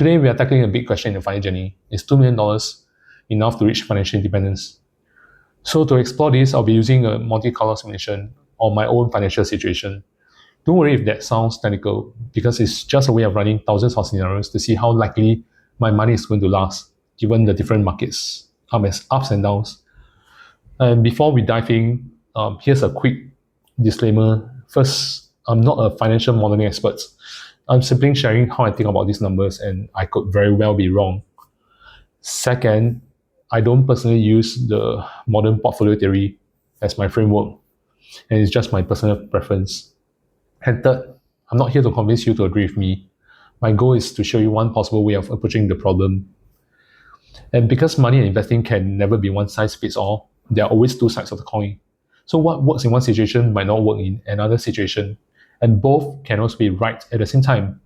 Today, we are tackling a big question in the FIRE journey. Is $2 million enough to reach financial independence? So to explore this, I'll be using a multicolor simulation on my own financial situation. Don't worry if that sounds technical, because it's just a way of running thousands of scenarios to see how likely my money is going to last, given the different markets, ups and downs. And before we dive in, here's a quick disclaimer. First, I'm not a financial modeling expert. I'm simply sharing how I think about these numbers, and I could very well be wrong. Second, I don't personally use the modern portfolio theory as my framework, and it's just my personal preference. And third, I'm not here to convince you to agree with me. My goal is to show you one possible way of approaching the problem. And because money and investing can never be one size fits all, there are always two sides of the coin. So what works in one situation might not work in another situation, and both can also be right at the same time.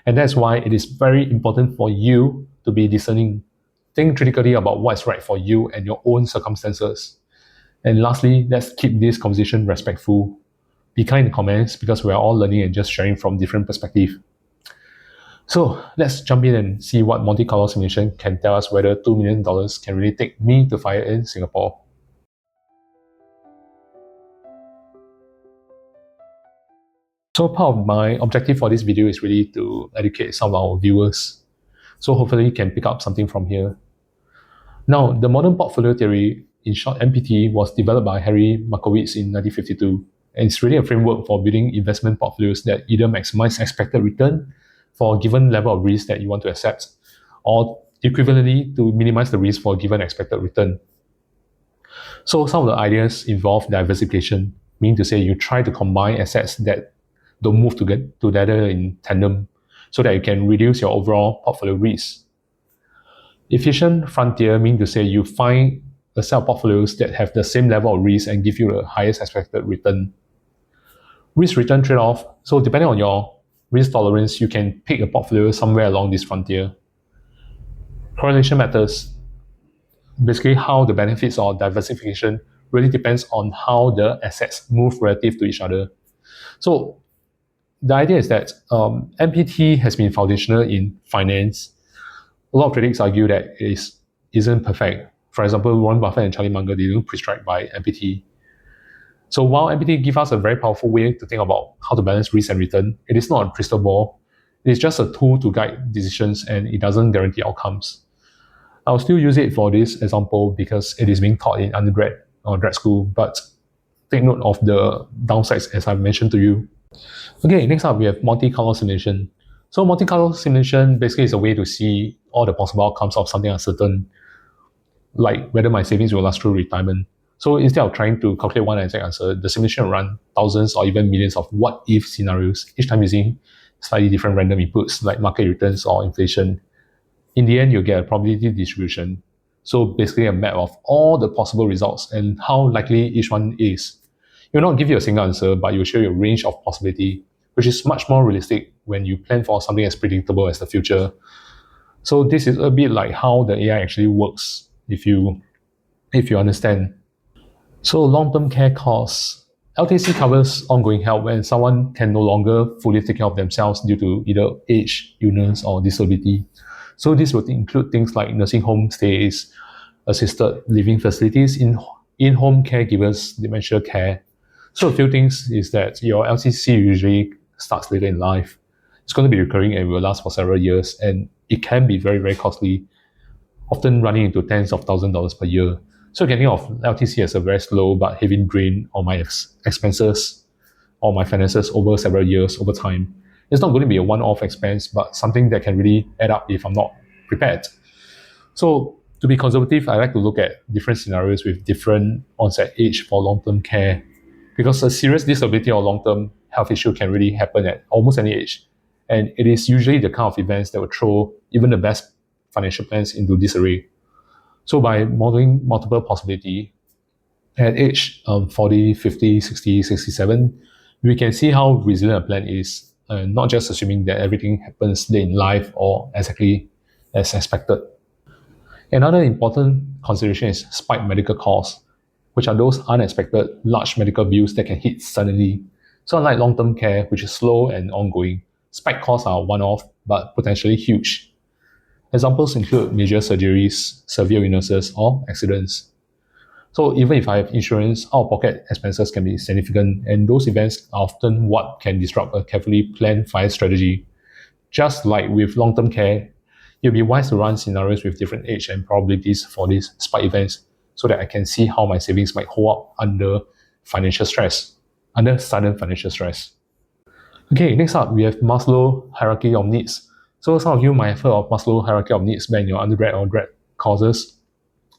And that's why it is very important for you to be discerning. Think critically about what's right for you and your own circumstances. And lastly, let's keep this conversation respectful. Be kind in the comments, because we are all learning and just sharing from different perspectives. So let's jump in and see what Monte Carlo simulation can tell us whether $2 million can really take me to FIRE in Singapore. So part of my objective for this video is really to educate some of our viewers. So hopefully you can pick up something from here. Now, the modern portfolio theory, in short MPT, was developed by Harry Markowitz in 1952. And it's really a framework for building investment portfolios that either maximize expected return for a given level of risk that you want to accept, or equivalently to minimize the risk for a given expected return. So some of the ideas involve diversification, meaning to say you try to combine assets that don't move together in tandem so that you can reduce your overall portfolio risk. Efficient frontier means to say you find a set of portfolios that have the same level of risk and give you the highest expected return. Risk-return trade-off, so depending on your risk tolerance, you can pick a portfolio somewhere along this frontier. Correlation matters. Basically, how the benefits of diversification really depends on how the assets move relative to each other. So the idea is that MPT has been foundational in finance. A lot of critics argue that it isn't perfect. For example, Warren Buffett and Charlie Munger, they don't prescribe by MPT. So while MPT gives us a very powerful way to think about how to balance risk and return, it is not a crystal ball. It is just a tool to guide decisions, and it doesn't guarantee outcomes. I'll still use it for this example because it is being taught in undergrad or grad school, but take note of the downsides as I've mentioned to you. Okay, next up we have multi-color simulation. So multi-color simulation basically is a way to see all the possible outcomes of something uncertain, like whether my savings will last through retirement. So instead of trying to calculate one exact answer, the simulation will run thousands or even millions of what-if scenarios, each time using slightly different random inputs like market returns or inflation. In the end, you'll get a probability distribution. So basically a map of all the possible results and how likely each one is. It will not give you a single answer, but it will show you a range of possibility, which is much more realistic when you plan for something as predictable as the future. So this is a bit like how the AI actually works, if you understand. So long-term care costs. LTC covers ongoing help when someone can no longer fully take care of themselves due to either age, illness, or disability. So this would include things like nursing home stays, assisted living facilities, in-home caregivers, dementia care. So a few things is that your LTC usually starts later in life. It's going to be recurring and will last for several years, and it can be very, very costly, often running into tens of thousands of dollars per year. So getting off LTC as a very slow but heavy drain on my expenses or my finances over several years, over time. It's not going to be a one-off expense, but something that can really add up if I'm not prepared. So to be conservative, I like to look at different scenarios with different onset age for long-term care, because a serious disability or long-term health issue can really happen at almost any age. And it is usually the kind of events that will throw even the best financial plans into disarray. So by modeling multiple possibility at age 40, 50, 60, 67, we can see how resilient a plan is, not just assuming that everything happens late in life or exactly as expected. Another important consideration is spike medical costs, which are those unexpected large medical bills that can hit suddenly. So unlike long-term care, which is slow and ongoing, spike costs are one-off but potentially huge. Examples include major surgeries, severe illnesses, or accidents. So even if I have insurance, out-of-pocket expenses can be significant, and those events are often what can disrupt a carefully planned fire strategy. Just like with long-term care, it'll be wise to run scenarios with different age and probabilities for these spike events so that I can see how my savings might hold up under sudden financial stress. Okay, next up, we have Maslow hierarchy of needs. So some of you might have heard of Maslow hierarchy of needs when your undergrad or grad courses.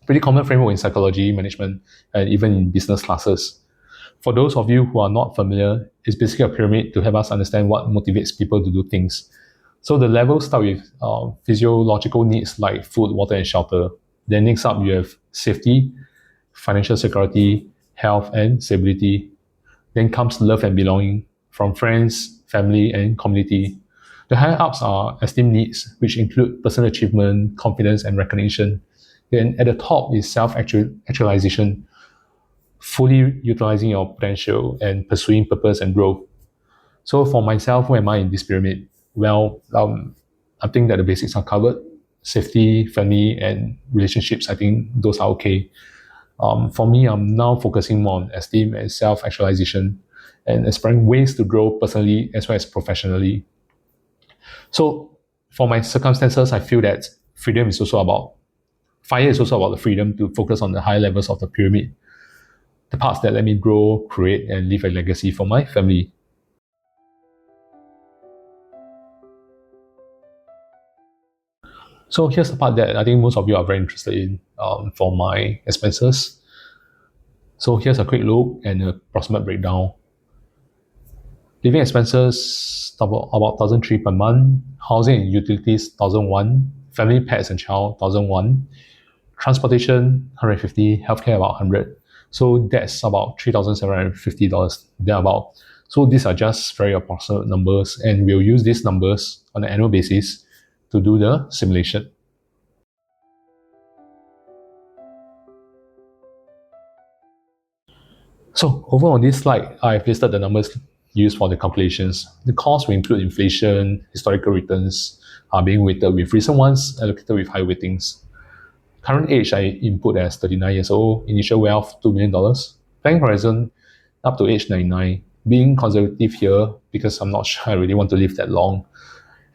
Pretty common framework in psychology, management, and even in business classes. For those of you who are not familiar, it's basically a pyramid to help us understand what motivates people to do things. So the levels start with physiological needs like food, water, and shelter. Then next up, you have safety, financial security, health, and stability. Then comes love and belonging from friends, family, and community. The higher ups are esteem needs, which include personal achievement, confidence, and recognition. Then at the top is self-actualization, fully utilizing your potential and pursuing purpose and growth. So for myself, where am I in this pyramid? Well, I think that the basics are covered. Safety, family, and relationships, I think those are okay. For me, I'm now focusing more on esteem and self-actualization and exploring ways to grow personally as well as professionally. So for my circumstances, I feel that fire is also about the freedom to focus on the high levels of the pyramid, the parts that let me grow, create, and leave a legacy for my family. So here's the part that I think most of you are very interested in for my expenses. So here's a quick look and an approximate breakdown. Living expenses about 1,300 per month, housing and utilities 1,001, family, pets and child 1,001, transportation 150, healthcare about 100. So that's about $3,750 thereabout. So these are just very approximate numbers, and we'll use these numbers on an annual basis to do the simulation. So over on this slide, I've listed the numbers used for the calculations. The cost will include inflation, historical returns are being weighted with recent ones allocated with high weightings. Current age I input as 39 years old, initial wealth $2 million, planning horizon up to age 99, being conservative here because I'm not sure I really want to live that long.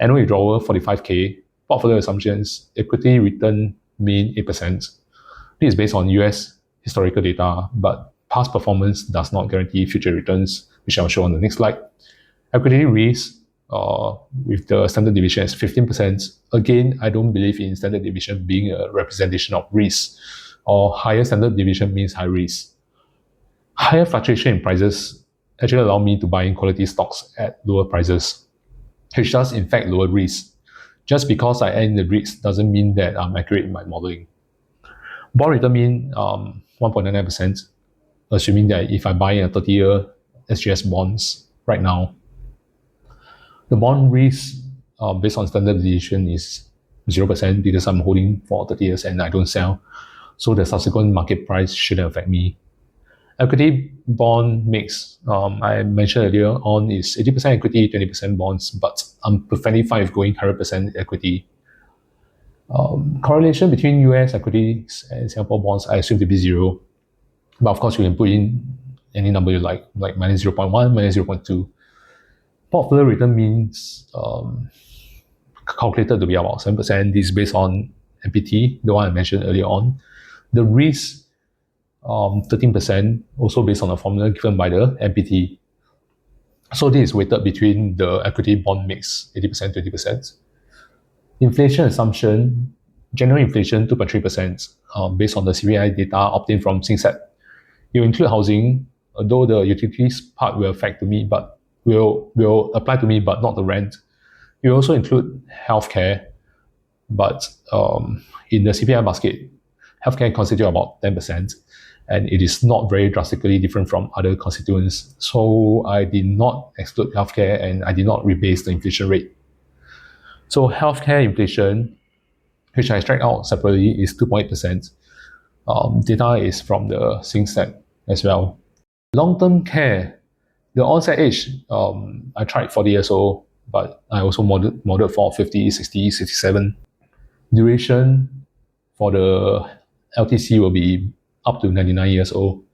Annual withdrawal 45K, portfolio assumptions, equity return mean 8%. This is based on US historical data, but past performance does not guarantee future returns, which I'll show on the next slide. Equity risk with the standard deviation is 15%. Again, I don't believe in standard deviation being a representation of risk, or higher standard deviation means high risk. Higher fluctuation in prices actually allow me to buy in quality stocks at lower prices, which does in fact lower risk. Just because I add in the risk doesn't mean that I'm accurate in my modeling. Bond return mean 1.99%, assuming that if I buy a 30-year SGS bonds right now, the bond risk based on standard deviation is 0% because I'm holding for 30 years and I don't sell. So the subsequent market price shouldn't affect me. Equity bond mix, I mentioned earlier on, is 80% equity, 20% bonds, but I'm perfectly fine with going 100% equity. Correlation between US equities and Singapore bonds, I assume to be 0. But of course, you can put in any number you like minus 0.1, minus 0.2. Portfolio return means calculated to be about 7%. This is based on MPT, the one I mentioned earlier on. The risk, 13%, also based on a formula given by the MPT. So this is weighted between the equity bond mix, 80%, 20%. Inflation assumption, general inflation 2.3%, based on the CPI data obtained from SingSat. You include housing, though the utilities part will affect to me, but will apply to me, but not the rent. You also include healthcare, but in the CPI basket, healthcare constitutes about 10%, and it is not very drastically different from other constituents. So I did not exclude healthcare, and I did not rebase the inflation rate. So healthcare inflation, which I extract out separately, is 2.8%. Data is from the SingSat as well. Long-term care, the onset age, I tried 40 years old, but I also modeled for 50, 60, 67. Duration for the LTC will be up to 99 years old.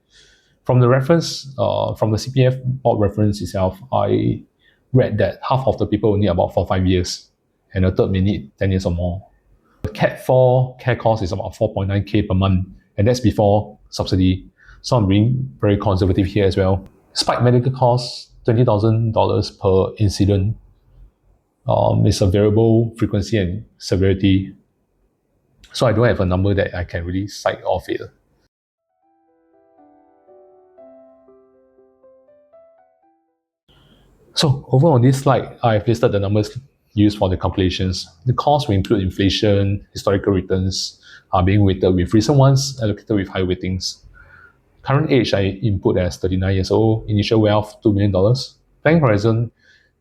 From the reference, from the CPF board reference itself, I read that half of the people will need about 4 or 5 years, and a third may need 10 years or more. The Cat 4 care cost is about 4.9k per month, and that's before subsidy. So I'm being very conservative here as well. Spike medical costs, $20,000 per incident. It's a variable frequency and severity. So I don't have a number that I can really cite off here. So over on this slide, I've listed the numbers used for the calculations. The cost will include inflation, historical returns are being weighted with recent ones allocated with high weightings. Current age I input as 39 years old, initial wealth $2 million, planning horizon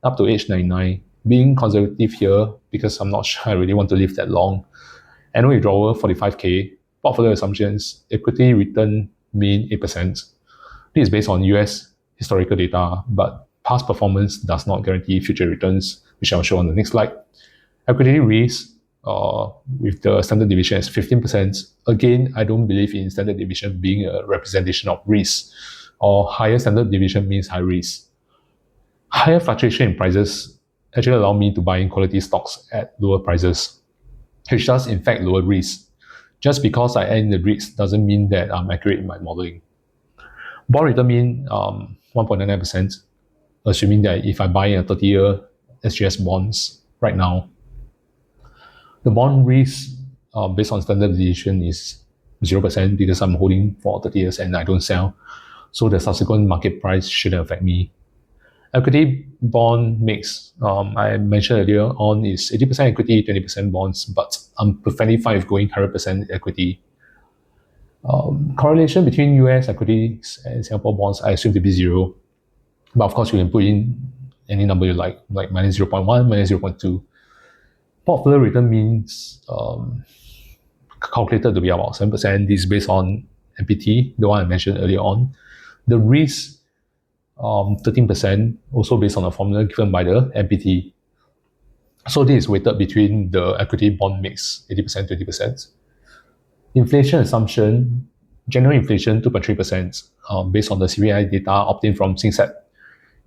up to age 99. Being conservative here because I'm not sure I really want to live that long. Annual withdrawal 45k, portfolio assumptions, equity return mean 8%. This is based on US historical data, but past performance does not guarantee future returns, which I'll show on the next slide. Equity risk with the standard deviation is 15%. Again, I don't believe in standard deviation being a representation of risk, or higher standard deviation means high risk. Higher fluctuation in prices actually allow me to buy in quality stocks at lower prices, which does in fact lower risk. Just because I add in the risk doesn't mean that I'm accurate in my modeling. Bond return mean 1.99%, assuming that if I buy a 30-year SGS bonds right now, the bond risk based on standard deviation is 0% because I'm holding for 30 years and I don't sell. So the subsequent market price shouldn't affect me. Equity bond mix, I mentioned earlier on, is 80% equity, 20% bonds, but I'm perfectly fine with going 100% equity. Correlation between US equities and Singapore bonds, I assume to be 0. But of course, you can put in any number you like minus 0.1, minus 0.2. Portfolio return means calculated to be about 7%. This is based on MPT, the one I mentioned earlier on. The risk, 13%, also based on a formula given by the MPT. So this is weighted between the equity bond mix, 80%, 20%. Inflation assumption, general inflation 2.3%, based on the CPI data obtained from SingSat.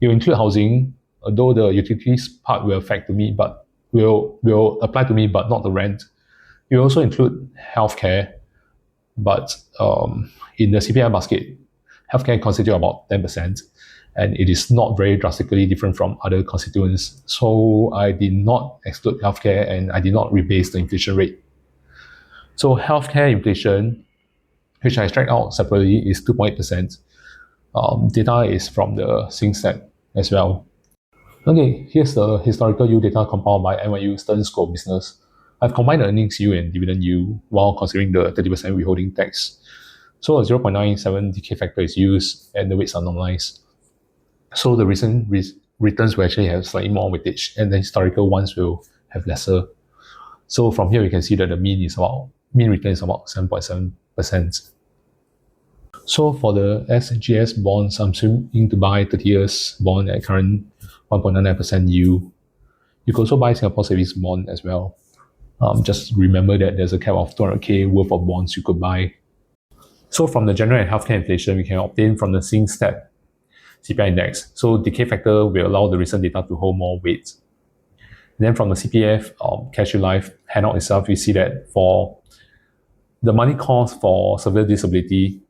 You include housing, though the utilities part will affect to me, but will apply to me, but not the rent. You also include healthcare, but in the CPI basket, healthcare constitutes about 10%, and it is not very drastically different from other constituents. So I did not exclude healthcare and I did not rebase the inflation rate. So healthcare inflation, which I extract out separately, is 2.8%. Data is from the SingSat as well. Okay, here's the historical yield data compiled by NYU Stern School of Business. I've combined the earnings yield and dividend yield while considering the 30% withholding tax. So a 0.97 decay factor is used and the weights are normalized. So the recent returns will actually have slightly more weightage and the historical ones will have lesser. So from here, you can see that the mean return is about 7.7%. So for the SGS bonds, I'm assuming to buy 30 years bond at current 1.99% yield. You can also buy Singapore savings bond as well. Just remember that there's a cap of 200k worth of bonds you could buy. So from the general and healthcare inflation, we can obtain from the SingStat CPI index. So decay factor will allow the recent data to hold more weight. And then from the CPF CareShield Life handout itself, you see that for the money cost for severe disability,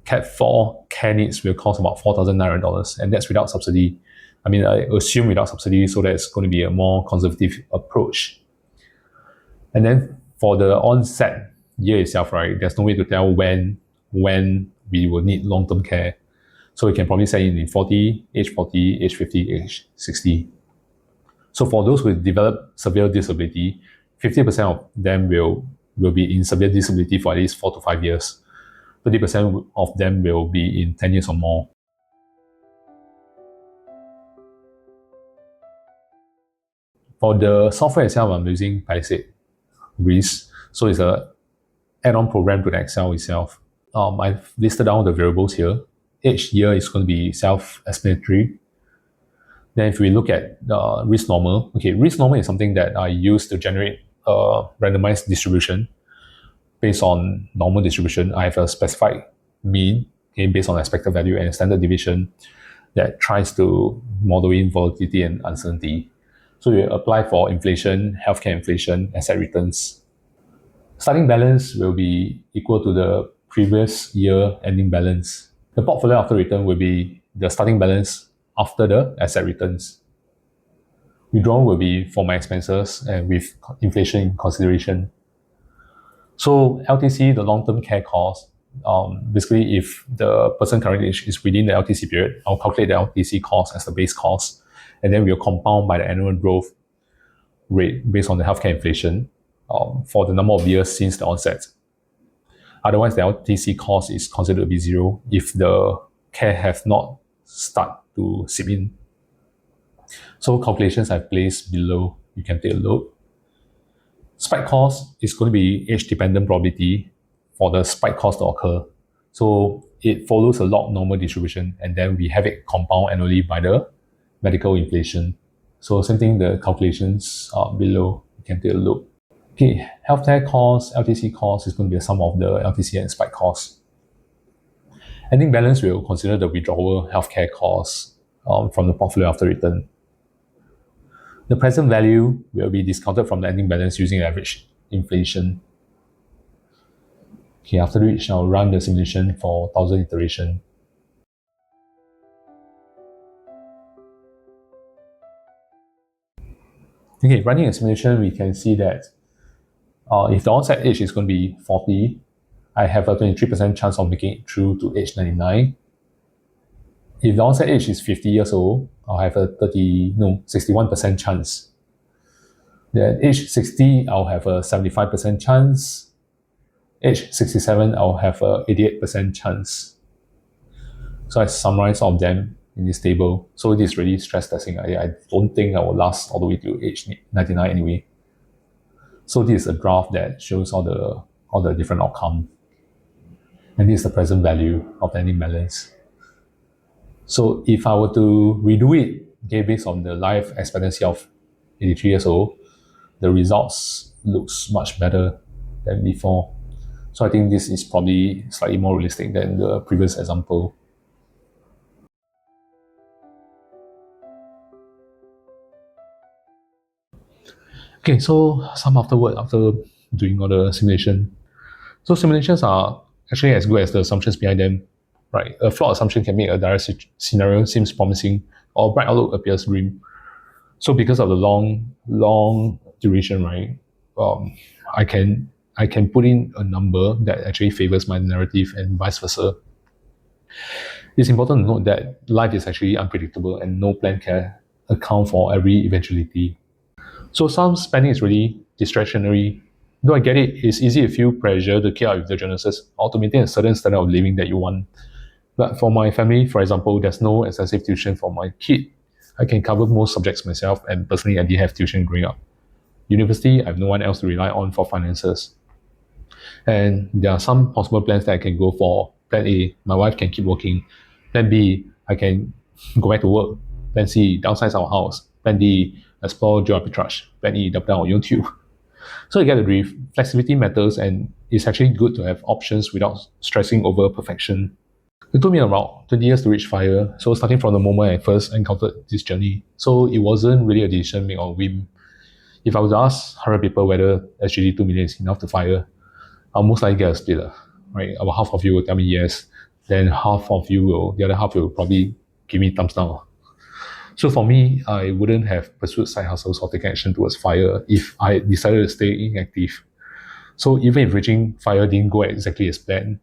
Cat 4 care needs will cost about $4,900, and that's without subsidy. I mean, I assume without subsidy, so that's going to be a more conservative approach. And then for the onset year itself, right, there's no way to tell when we will need long-term care. So we can probably say in 40, age 50, age 60. So for those with developed severe disability, 50% of them will be in severe disability for at least 4 to 5 years. 30% of them will be in 10 years or more. For the software itself, I'm using Palisade Risk. So it's a add-on program to the Excel itself. I've listed down the variables here. Each year is going to be self-explanatory. Then if we look at the risk normal, okay, risk normal is something that I use to generate a randomized distribution based on normal distribution. I have a specified mean, okay, based on expected value, and a standard deviation that tries to model in volatility and uncertainty. So we apply for inflation, healthcare inflation, asset returns. Starting balance will be equal to the previous year ending balance. The portfolio after return will be the starting balance after the asset returns. Withdrawal will be for my expenses and with inflation in consideration. So LTC, the long-term care cost, basically if the person currently is within the LTC period, I'll calculate the LTC cost as the base cost, and then we'll compound by the annual growth rate based on the healthcare inflation for the number of years since the onset. Otherwise, the LTC cost is considered to be zero if the care have not started to seep in. So calculations I've placed below, you can take a look. Spike cost is going to be age-dependent probability for the spike cost to occur. So it follows a log normal distribution, and then we have it compound annually by the medical inflation. So same thing, the calculations below, you can take a look. Okay, healthcare cost, LTC cost is going to be a sum of the LTC and spike cost. Ending balance will consider the withdrawal healthcare costs from the portfolio after return. The present value will be discounted from the ending balance using average inflation. Okay, after which I'll run the simulation for 1000 iteration. Okay, running a simulation, we can see that if the onset age is going to be 40, I have a 23% chance of making it through to age 99. If the onset age is 50 years old, I'll have a 61% chance. Then age 60, I'll have a 75% chance. Age 67, I'll have a 88% chance. So I summarize all of them in this table. So this is really stress testing. I don't think I will last all the way to age 99 anyway. So this is a graph that shows all the different outcomes. And this is the present value of the ending balance. So if I were to redo it, okay, based on the life expectancy of 83 years old, the results looks much better than before. So I think this is probably slightly more realistic than the previous example. Okay, so some afterward, after doing all the simulation. So simulations are actually as good as the assumptions behind them, right? A flawed assumption can make a direct scenario seems promising, or bright outlook appears grim. So because of the long duration, right, I can put in a number that actually favors my narrative and vice versa. It's important to note that life is actually unpredictable and no plan can account for every eventuality. So some spending is really discretionary. Though I get it, it's easy to feel pressure to keep up with the Joneses or to maintain a certain standard of living that you want. But for my family, for example, there's no excessive tuition for my kid. I can cover most subjects myself, and personally, I didn't have tuition growing up. University, I have no one else to rely on for finances. And there are some possible plans that I can go for. Plan A, my wife can keep working. Plan B, I can go back to work. Plan C, downsize our house. Plan D, explore geo arbitrage. Plan E, double down on YouTube. So you get the brief. Flexibility matters, and it's actually good to have options without stressing over perfection. It took me around 20 years to reach FIRE, so starting from the moment I first encountered this journey. So it wasn't really a decision made on whim. If I was to ask 100 people whether SGD 2 million is enough to FIRE, I'll most likely get a split, right? About half of you will tell me yes, then the other half will probably give me thumbs down. So for me, I wouldn't have pursued side hustles or taken action towards FIRE if I decided to stay inactive. So even if reaching FIRE didn't go exactly as planned,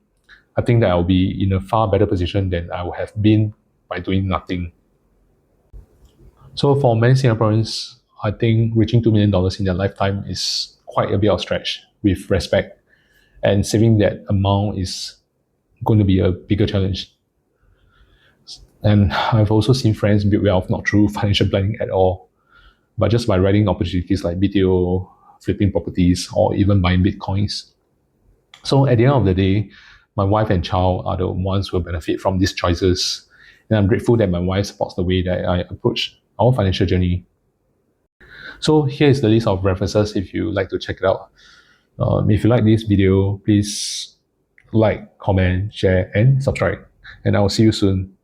I think that I'll be in a far better position than I would have been by doing nothing. So for many Singaporeans, I think reaching $2 million in their lifetime is quite a bit of stretch with respect, and saving that amount is going to be a bigger challenge. And I've also seen friends build wealth not through financial planning at all, but just by riding opportunities like BTO, flipping properties, or even buying Bitcoins. So at the end of the day, my wife and child are the ones who will benefit from these choices. And I'm grateful that my wife supports the way that I approach our financial journey. So here is the list of references if you like to check it out. If you like this video, please like, comment, share, and subscribe. And I will see you soon.